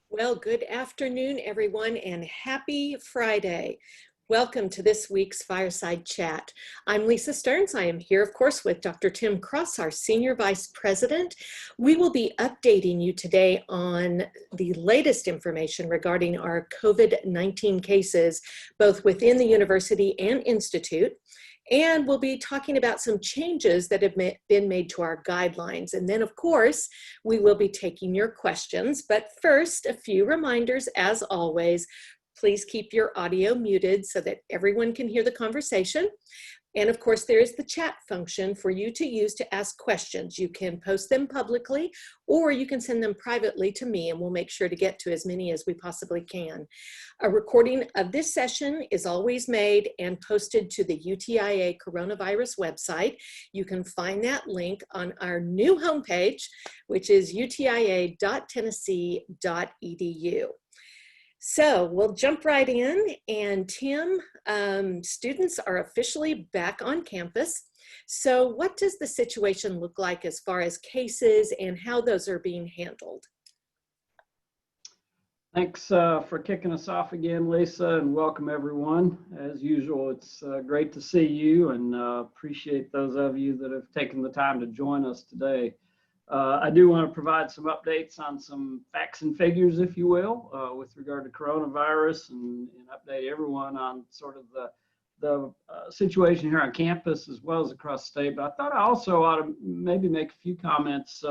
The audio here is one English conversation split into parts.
Well, good afternoon, everyone, and happy Friday. Welcome to this week's Fireside Chat. I'm Lisa Stearns. I am here, of course, with Dr. Tim Cross, our Senior Vice President. We will be updating you today on the latest information regarding our COVID-19 cases, both within the university and institute. And we'll be talking about some changes that have been made to our guidelines. And then, of course, we will be taking your questions. But first, a few reminders, as always. Please keep your audio muted so that everyone can hear the conversation. And of course, there is the chat function for you to use to ask questions. You can post them publicly, or you can send them privately to me, and we'll make sure to get to as many as we possibly can. A recording of this session is always made and posted to the UTIA coronavirus website. You can find that link on our new homepage, which is utia.tennessee.edu. So we'll jump right in, and Tim, students are officially back on campus. So what does the situation look like as far as cases and how those are being handled? Thanks for kicking us off again, Lisa, and welcome everyone. As usual, it's great to see you, and appreciate those of you that have taken the time to join us today. I do want to provide some updates on some facts and figures, if you will, with regard to coronavirus, and update everyone on sort of the situation here on campus as well as across the state. But I thought I also ought to maybe make a few comments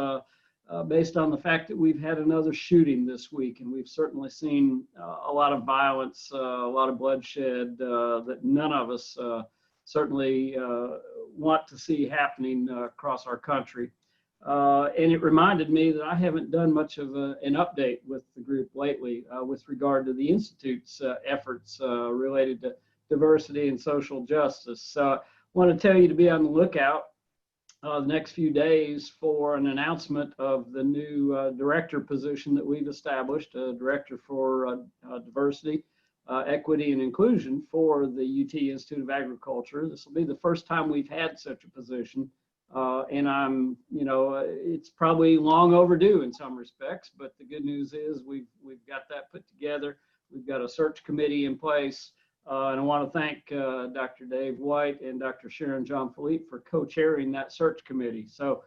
based on the fact that we've had another shooting this week, and we've certainly seen a lot of violence, a lot of bloodshed that none of us certainly want to see happening across our country. And it reminded me that I haven't done much of an update with the group lately with regard to the Institute's efforts related to diversity and social justice. So I want to tell you to be on the lookout the next few days for an announcement of the new director position that we've established, a director for diversity, equity, and inclusion for the UT Institute of Agriculture. This will be the first time we've had such a position. And it's probably long overdue in some respects, but the good news is we've got that put together. We've got a search committee in place, and I want to thank Dr. Dave White and Dr. Sharon John Philippe for co-chairing that search committee. So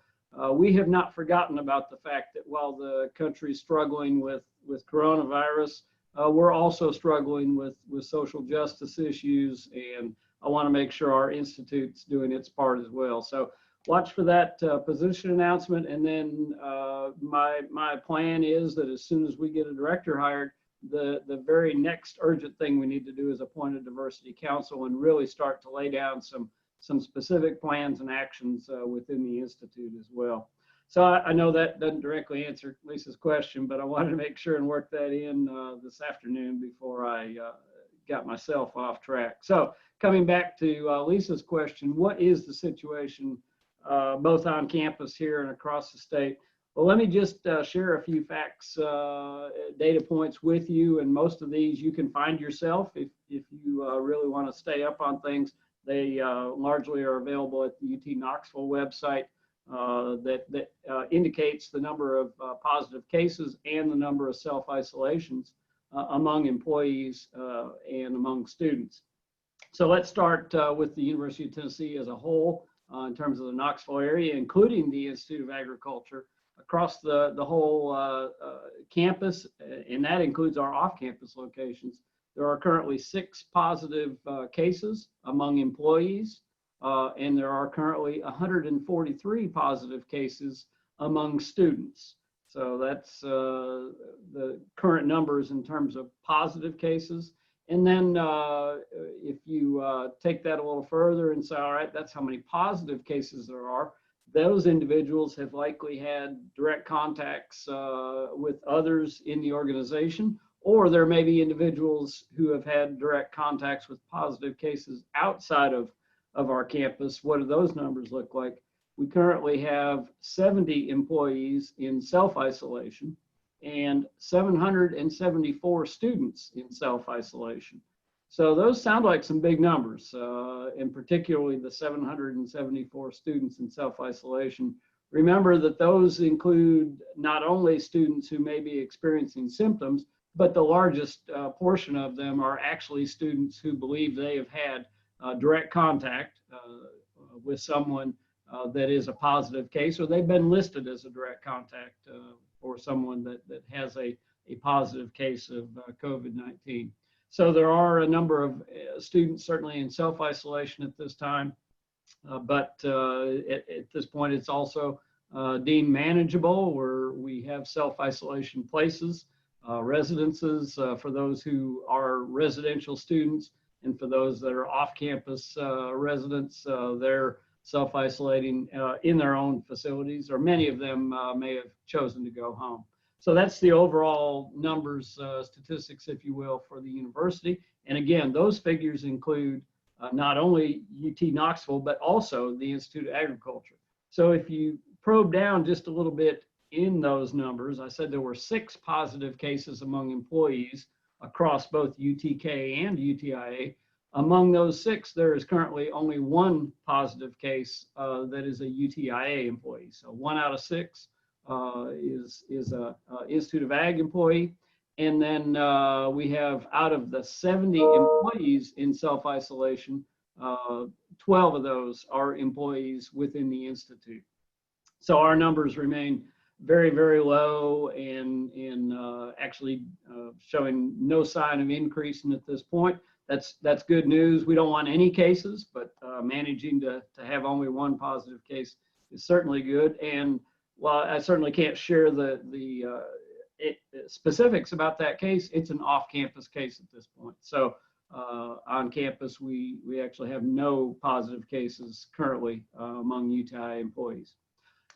we have not forgotten about the fact that while the country is struggling with coronavirus, we're also struggling with social justice issues, and I want to make sure our institute's doing its part as well. So watch for that position announcement, and then my plan is that as soon as we get a director hired, the very next urgent thing we need to do is appoint a diversity council and really start to lay down some specific plans and actions within the institute as well. So I know that doesn't directly answer Lisa's question, but I wanted to make sure and work that in this afternoon before I got myself off track. So coming back to Lisa's question, what is the situation both on campus here and across the state? Well, let me just share a few facts, data points with you, and most of these you can find yourself if you really want to stay up on things. They largely are available at the UT Knoxville website that indicates the number of positive cases and the number of self-isolations among employees and among students. So let's start with the University of Tennessee as a whole. In terms of the Knoxville area, including the Institute of Agriculture, across the whole campus, and that includes our off-campus locations. There are currently 6 positive cases among employees, and there are currently 143 positive cases among students. So that's the current numbers in terms of positive cases. And then if you take that a little further and say, all right, that's how many positive cases there are, those individuals have likely had direct contacts with others in the organization, or there may be individuals who have had direct contacts with positive cases outside of our campus. What do those numbers look like? We currently have 70 employees in self-isolation and 774 students in self-isolation. So those sound like some big numbers, and particularly the 774 students in self-isolation Remember that those include not only students who may be experiencing symptoms, but the largest portion of them are actually students who believe they have had direct contact with someone that is a positive case, or they've been listed as a direct contact for someone that has a positive case of COVID-19. So there are a number of students certainly in self-isolation at this time, but at this point it's also deemed manageable, where we have self-isolation places, residences for those who are residential students, and for those that are off-campus residents, they're self-isolating in their own facilities, or many of them may have chosen to go home. So that's the overall numbers, statistics, if you will, for the university. And again, those figures include not only UT Knoxville, but also the Institute of Agriculture. So if you probe down just a little bit in those numbers, I said there were 6 positive cases among employees across both UTK and UTIA. Among those 6, there is currently only 1 positive case that is a UTIA employee. So 1 out of 6 is a Institute of Ag employee. And then we have, out of the 70 employees in self-isolation, 12 of those are employees within the Institute. So our numbers remain very, very low, and actually showing no sign of increasing at this point. That's good news. We don't want any cases, but managing to have only 1 positive case is certainly good. And while I certainly can't share the specifics about that case, it's an off-campus case at this point. So on campus, we actually have no positive cases currently among UTI employees.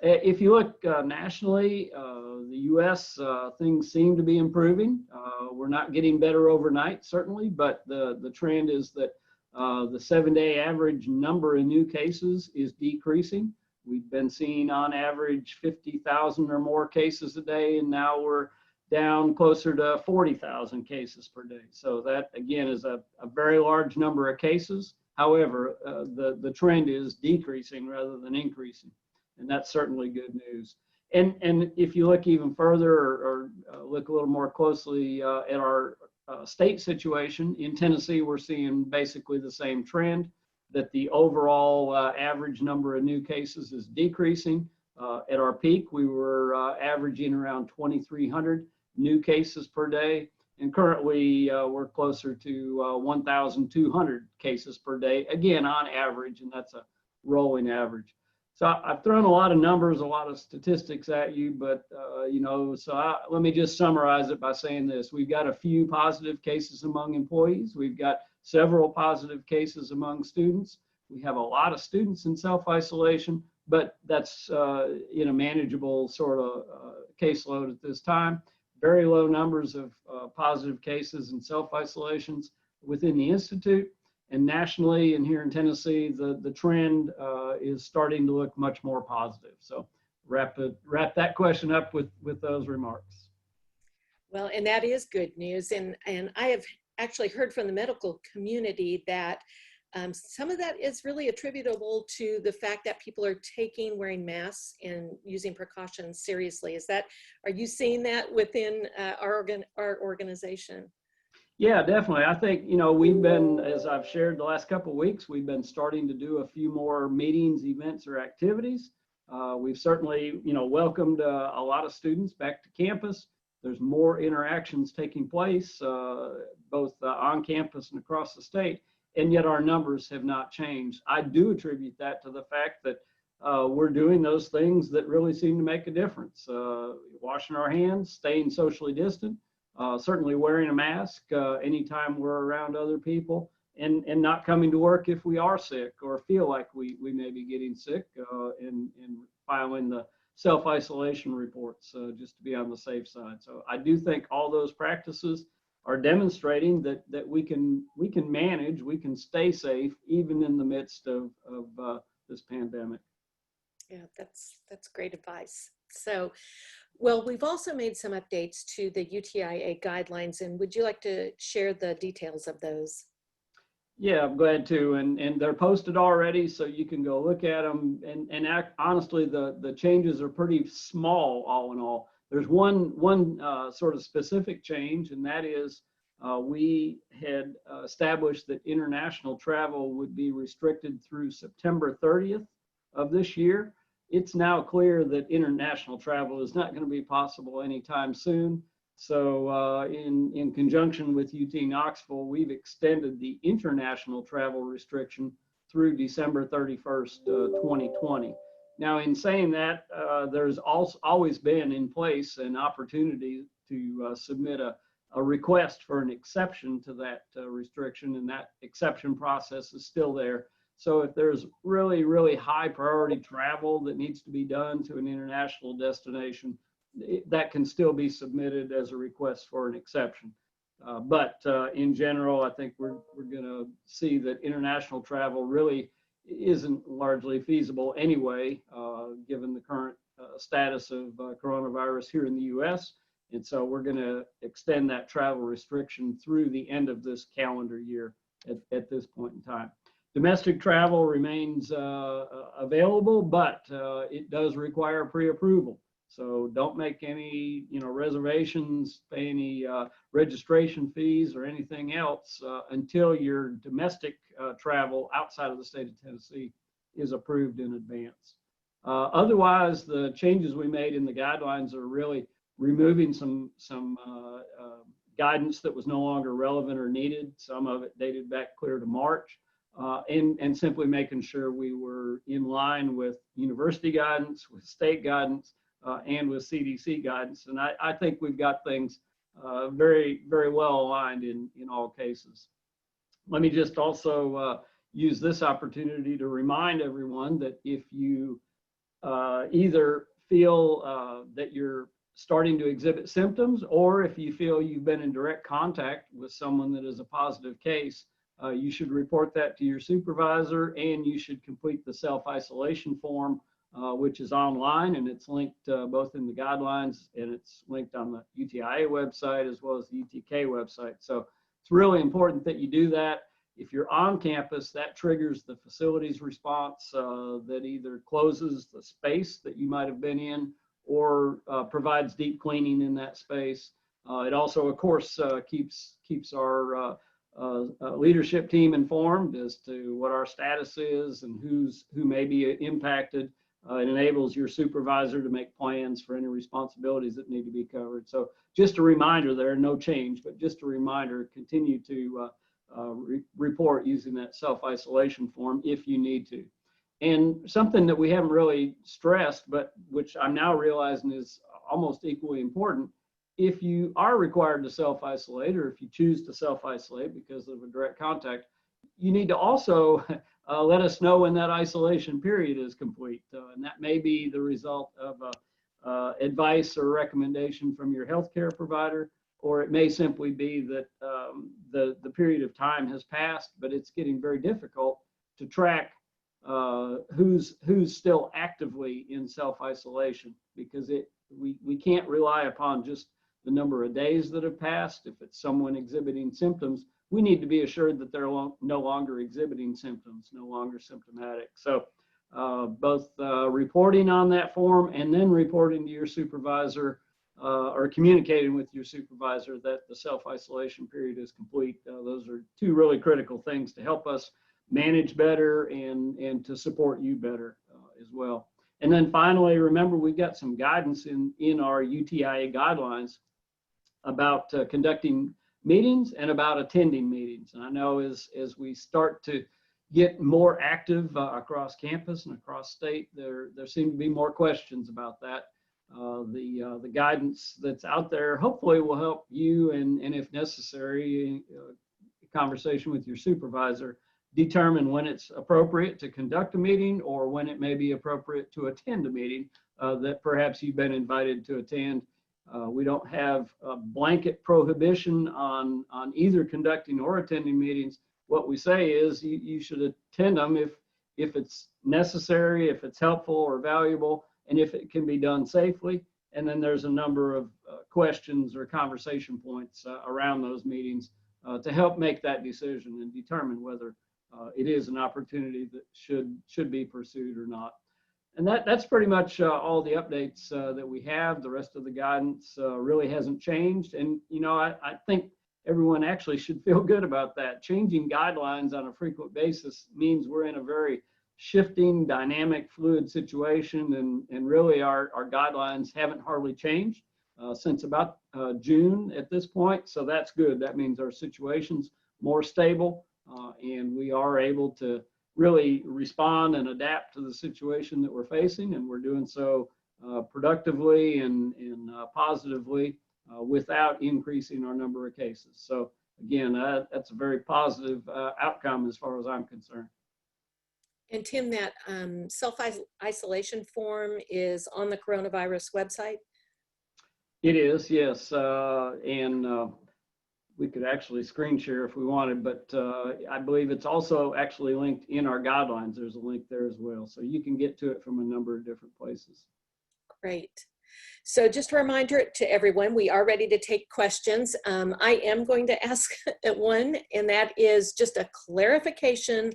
If you look nationally, the US, things seem to be improving. We're not getting better overnight, certainly, but the trend is that the 7-day average number of new cases is decreasing. We've been seeing on average 50,000 or more cases a day, and now we're down closer to 40,000 cases per day. So that, again, is a very large number of cases. However, the trend is decreasing rather than increasing, and that's certainly good news. And if you look even further, or look a little more closely at our state situation, in Tennessee, we're seeing basically the same trend, that the overall average number of new cases is decreasing. At our peak, we were averaging around 2,300 new cases per day, and currently we're closer to 1,200 cases per day, again on average, and that's a rolling average. So I've thrown a lot of numbers, a lot of statistics at you, but let me just summarize it by saying this. We've got a few positive cases among employees. We've got several positive cases among students. We have a lot of students in self-isolation, but that's in a manageable sort of caseload at this time. Very low numbers of positive cases and self-isolations within the Institute. And nationally, and here in Tennessee, the trend is starting to look much more positive. So wrap that question up with those remarks. Well, and that is good news. And I have actually heard from the medical community that some of that is really attributable to the fact that people are wearing masks and using precautions seriously. Are you seeing that within our organization? Yeah, definitely. I think, we've been, as I've shared the last couple of weeks, we've been starting to do a few more meetings, events, or activities. We've certainly, welcomed a lot of students back to campus. There's more interactions taking place, both on campus and across the state, and yet our numbers have not changed. I do attribute that to the fact that we're doing those things that really seem to make a difference. Washing our hands, staying socially distant, certainly wearing a mask anytime we're around other people, and not coming to work if we are sick or feel like we may be getting sick, and filing the self-isolation reports just to be on the safe side. So I do think all those practices are demonstrating that we can manage, we can stay safe even in the midst of this pandemic. Yeah, that's great advice. So, well, we've also made some updates to the UTIA guidelines, and would you like to share the details of those? Yeah, I'm glad to, and they're posted already, so you can go look at them. Honestly, the changes are pretty small, all in all. There's one sort of specific change, and that is we had established that international travel would be restricted through September 30th of this year. It's now clear that international travel is not going to be possible anytime soon. So in conjunction with UT Knoxville, we've extended the international travel restriction through December 31st, 2020. Now, in saying that, there's also always been in place an opportunity to submit a request for an exception to that restriction, and that exception process is still there. So if there's really, really high priority travel that needs to be done to an international destination, that can still be submitted as a request for an exception. But in general, I think we're going to see that international travel really isn't largely feasible anyway, given the current status of coronavirus here in the US. And so we're going to extend that travel restriction through the end of this calendar year at this point in time. Domestic travel remains available, but it does require pre-approval. So don't make any, reservations, pay any registration fees or anything else until your domestic travel outside of the state of Tennessee is approved in advance. Otherwise, the changes we made in the guidelines are really removing some guidance that was no longer relevant or needed. Some of it dated back clear to March. And simply making sure we were in line with university guidance, with state guidance, and with CDC guidance. And I think we've got things very, very well aligned in all cases. Let me just also use this opportunity to remind everyone that if you either feel that you're starting to exhibit symptoms, or if you feel you've been in direct contact with someone that is a positive case, you should report that to your supervisor, and you should complete the self-isolation form, which is online, and it's linked both in the guidelines, and it's linked on the UTIA website as well as the UTK website. So it's really important that you do that. If you're on campus, that triggers the facilities response that either closes the space that you might have been in or provides deep cleaning in that space. It also, of course, keeps our leadership team informed as to what our status is and who may be impacted. It enables your supervisor to make plans for any responsibilities that need to be covered. So just a reminder there, no change, but just a reminder, continue to report using that self-isolation form if you need to. And something that we haven't really stressed, but which I'm now realizing is almost equally important, if you are required to self-isolate, or if you choose to self-isolate because of a direct contact, you need to also let us know when that isolation period is complete. And that may be the result of advice or recommendation from your healthcare provider, or it may simply be that the period of time has passed, but it's getting very difficult to track who's still actively in self-isolation, because we can't rely upon just the number of days that have passed. If it's someone exhibiting symptoms, we need to be assured that they're no longer exhibiting symptoms, no longer symptomatic. So both reporting on that form and then reporting to your supervisor or communicating with your supervisor that the self-isolation period is complete. Those are two really critical things to help us manage better and to support you better as well. And then finally, remember, we've got some guidance in our UTIA guidelines about conducting meetings and about attending meetings. And I know as we start to get more active across campus and across state, there seem to be more questions about that. The guidance that's out there hopefully will help you, and if necessary, conversation with your supervisor, determine when it's appropriate to conduct a meeting or when it may be appropriate to attend a meeting that perhaps you've been invited to attend. We don't have a blanket prohibition on either conducting or attending meetings. What we say is you should attend them if it's necessary, if it's helpful or valuable, and if it can be done safely. And then there's a number of questions or conversation points around those meetings to help make that decision and determine whether it is an opportunity that should be pursued or not. And that's pretty much all the updates that we have. The rest of the guidance really hasn't changed. And, you know, I think everyone actually should feel good about that. Changing guidelines on a frequent basis means we're in a very shifting, dynamic, fluid situation. And really our guidelines haven't hardly changed since about June at this point. So that's good. That means our situation's more stable and we are able to really respond and adapt to the situation that we're facing. And we're doing so productively and positively without increasing our number of cases. So again, that's a very positive outcome as far as I'm concerned. And Tim, that self-isolation form is on the coronavirus website? It is, yes. We could actually screen share if we wanted, but I believe it's also actually linked in our guidelines. There's a link there as well. So you can get to it from a number of different places. Great. So just a reminder to everyone, we are ready to take questions. I am going to ask one, and that is just a clarification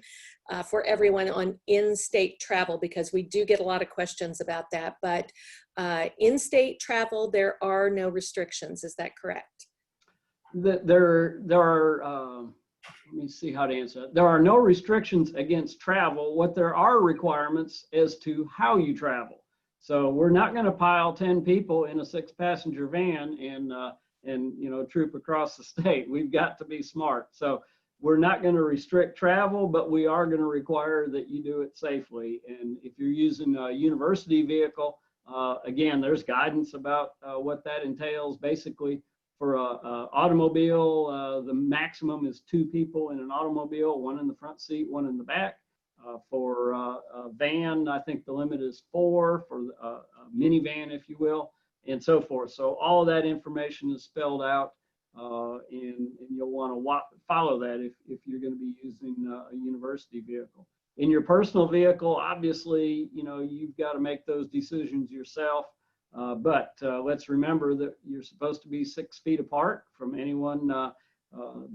for everyone on in-state travel, because we do get a lot of questions about that. But in-state travel, there are no restrictions. Is that correct? There are, let me see how to answer that. There are no restrictions against travel. What there are requirements as to how you travel. So we're not going to pile 10 people in a 6-passenger van and you know, troop across the state. We've got to be smart. So we're not going to restrict travel, but we are going to require that you do it safely. And if you're using a university vehicle, again, there's guidance about what that entails. Basically, for a automobile, the maximum is 2 people in an automobile, 1 in the front seat, 1 in the back. For a van, I think the limit is 4, for a minivan, if you will, and so forth. So all of that information is spelled out, and you'll want to follow that if you're going to be using a university vehicle. In your personal vehicle, obviously, you know, you've got to make those decisions yourself. But let's remember that you're supposed to be 6 feet apart from anyone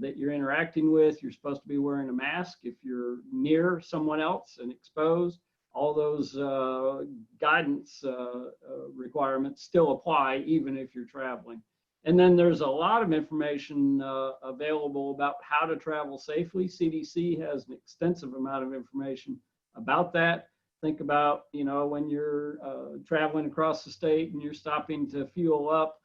that you're interacting with. You're supposed to be wearing a mask if you're near someone else and exposed. All those guidance requirements still apply even if you're traveling. And then there's a lot of information available about how to travel safely. CDC has an extensive amount of information about that. Think about, you know, when you're traveling across the state and you're stopping to fuel up,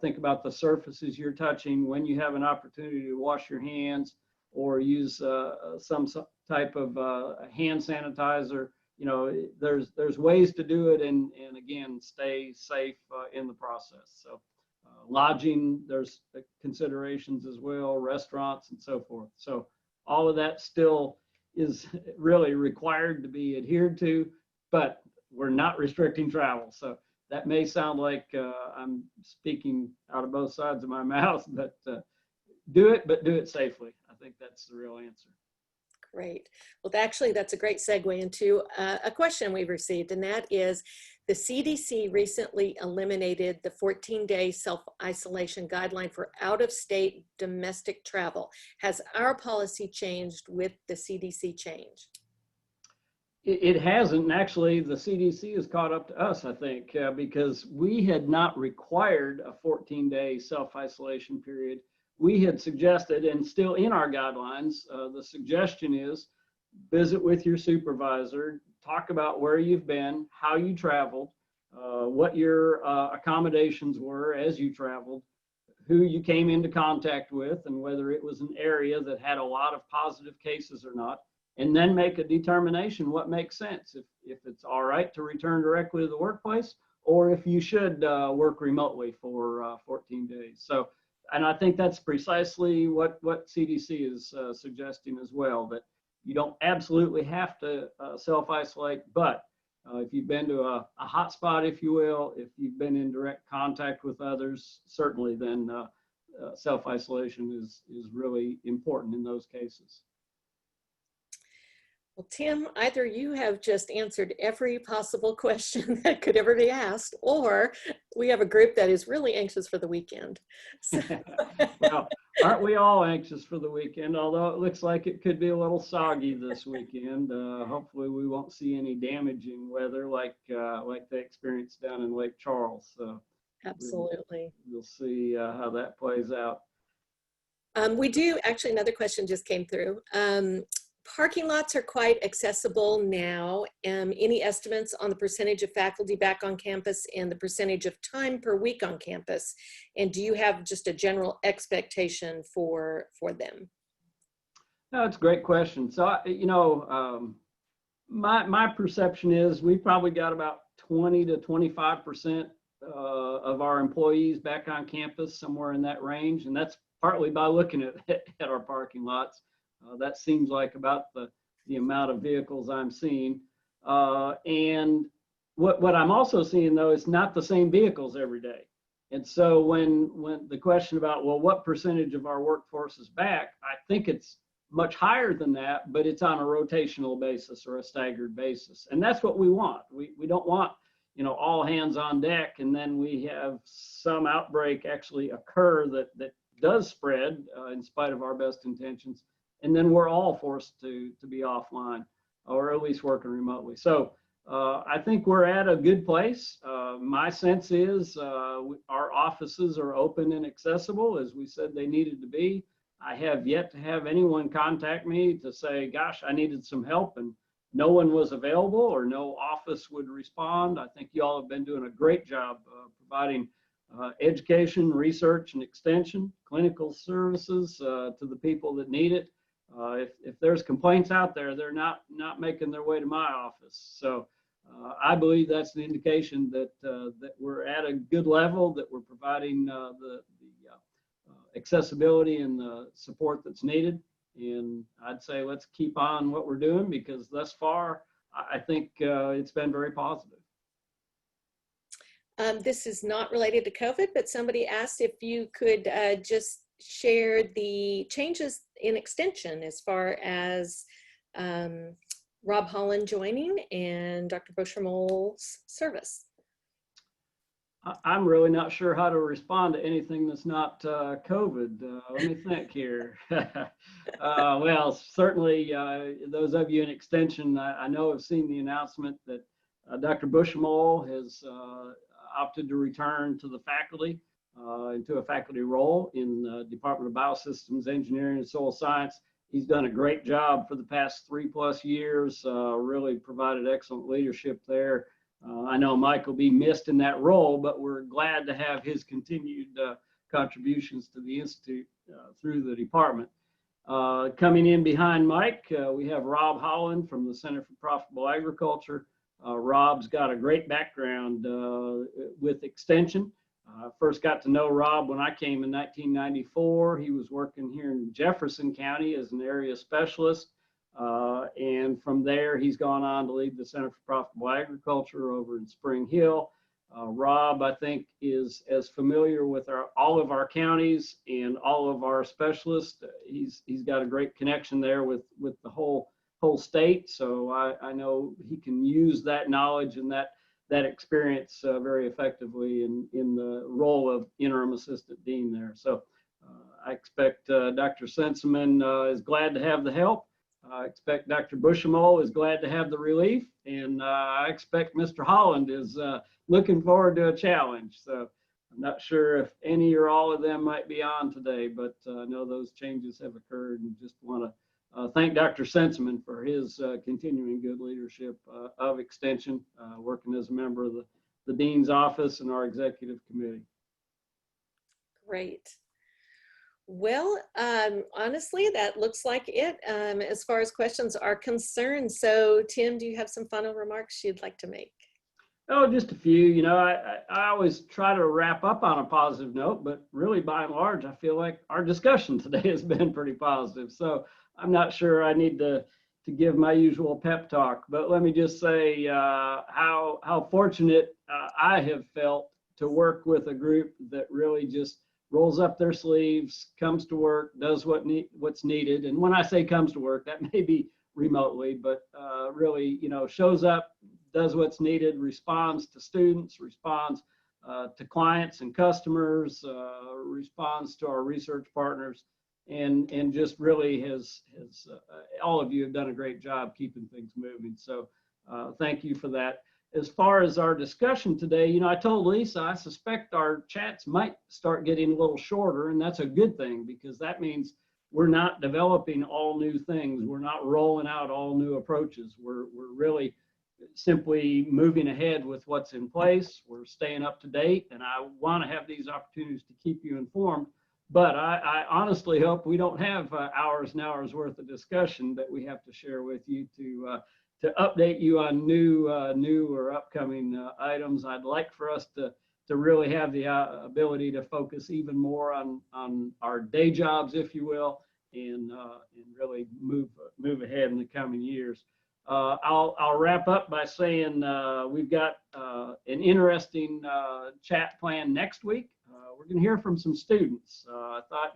think about the surfaces you're touching, when you have an opportunity to wash your hands or use some type of hand sanitizer. You know, there's ways to do it and again, stay safe in the process. So lodging, there's considerations as well, restaurants and so forth. So all of that still is really required to be adhered to, but we're not restricting travel. So that may sound like I'm speaking out of both sides of my mouth, but do it safely. I think that's the real answer. Great. Well, actually, that's a great segue into a question we've received, and that is the CDC recently eliminated the 14-day self-isolation guideline for out-of-state domestic travel. Has our policy changed with the CDC change? It hasn't. And actually, the CDC has caught up to us, I think, because we had not required a 14-day self-isolation period. We had suggested, and still in our guidelines, the suggestion is visit with your supervisor, talk about where you've been, how you traveled, what your accommodations were as you traveled, who you came into contact with, and whether it was an area that had a lot of positive cases or not, and then make a determination what makes sense, if it's all right to return directly to the workplace, or if you should work remotely for 14 days. So, and I think that's precisely what CDC is suggesting as well, that you don't absolutely have to self-isolate, but if you've been to a hot spot, if you will, if you've been in direct contact with others, certainly then self-isolation is really important in those cases. Well, Tim, either you have just answered every possible question that could ever be asked, or We have a group that is really anxious for the weekend. So, Well, aren't we all anxious for the weekend? Although it looks like it could be a little soggy this weekend. Hopefully, we won't see any damaging weather like they experienced down in Lake Charles. So absolutely. we'll see how that plays out. We do, actually, another question just came through. Parking lots are quite accessible now. Any estimates on the percentage of faculty back on campus and the percentage of time per week on campus? And do you have just a general expectation for them? No, it's a great question. So, my perception is we probably got about 20 to 25% of our employees back on campus, somewhere in that range. And that's partly by looking at our parking lots. That seems like about the amount of vehicles I'm seeing. And what I'm also seeing, though, is not the same vehicles every day. And so when the question about, well, what percentage of our workforce is back, I think it's much higher than that, but it's on a rotational basis or a staggered basis. And that's what we want. We don't want, all hands on deck, and then we have some outbreak actually occur that does spread in spite of our best intentions. And then we're all forced to be offline or at least working remotely. So I think we're at a good place. My sense is our offices are open and accessible as we said they needed to be. I have yet to have anyone contact me to say, gosh, I needed some help and no one was available or no office would respond. I think you all have been doing a great job providing education, research, and extension, clinical services to the people that need it. If there's complaints out there, they're not making their way to my office. So I believe that's an indication that we're at a good level, that we're providing the accessibility and the support that's needed. And I'd say let's keep on what we're doing because thus far, I think it's been very positive. This is not related to COVID, but somebody asked if you could just share the changes in extension as far as Rob Holland joining and Dr. Bushamol's service. I'm really not sure how to respond to anything that's not COVID. Let me think here. Well, certainly those of you in extension, I know have seen the announcement that Dr. Bushamol has opted to return to the faculty, into a faculty role in the Department of Biosystems Engineering and Soil Science. He's done a great job for the past 3+ years, really provided excellent leadership there. I know Mike will be missed in that role, but we're glad to have his continued contributions to the Institute through the department. Coming in behind Mike, we have Rob Holland from the Center for Profitable Agriculture. Rob's got a great background with extension. First got to know Rob when I came in 1994. He was working here in Jefferson County as an area specialist. And from there, he's gone on to lead the Center for Profitable Agriculture over in Spring Hill. Rob, I think, is as familiar with all of our counties and all of our specialists. He's got a great connection there with the whole state. So I know he can use that knowledge and that experience very effectively in the role of interim assistant dean there. So I expect Dr. Senseman is glad to have the help. I expect Dr. Bushamol is glad to have the relief, and I expect Mr. Holland is looking forward to a challenge. So I'm not sure if any or all of them might be on today, but I know those changes have occurred, and just want to thank Dr. Senseman for his continuing good leadership of Extension, working as a member of the Dean's office and our executive committee. Great. Well, honestly, that looks like it as far as questions are concerned. So, Tim, do you have some final remarks you'd like to make? Oh, just a few. I always try to wrap up on a positive note, but really, by and large, I feel like our discussion today has been pretty positive. So I'm not sure I need to give my usual pep talk, but let me just say how fortunate I have felt to work with a group that really just rolls up their sleeves, comes to work, does what's needed. And when I say comes to work, that may be remotely, but really, shows up, does what's needed, responds to students, responds to clients and customers, responds to our research partners, and just really all of you have done a great job keeping things moving. So thank you for that. As far as our discussion today, I told Lisa, I suspect our chats might start getting a little shorter, and that's a good thing because that means we're not developing all new things. We're not rolling out all new approaches. We're really simply moving ahead with what's in place. We're staying up to date, and I want to have these opportunities to keep you informed. But I honestly hope we don't have hours and hours worth of discussion that we have to share with you to update you on new or upcoming items. I'd like for us to really have the ability to focus even more on our day jobs, if you will, and really move ahead in the coming years. I'll wrap up by saying we've got an interesting chat plan next week. We're going to hear from some students. I thought,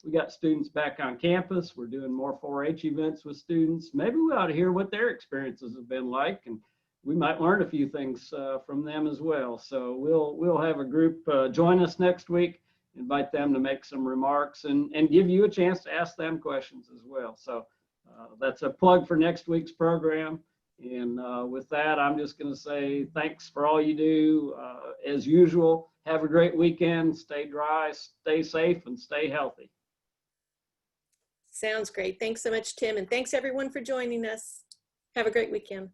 we got students back on campus. We're doing more 4-H events with students. Maybe we ought to hear what their experiences have been like, and we might learn a few things from them as well. So we'll have a group join us next week, invite them to make some remarks, and give you a chance to ask them questions as well. So that's a plug for next week's program. And with that, I'm just going to say thanks for all you do. As usual, have a great weekend. Stay dry, stay safe, and stay healthy. Sounds great. Thanks so much, Tim. And thanks everyone for joining us. Have a great weekend.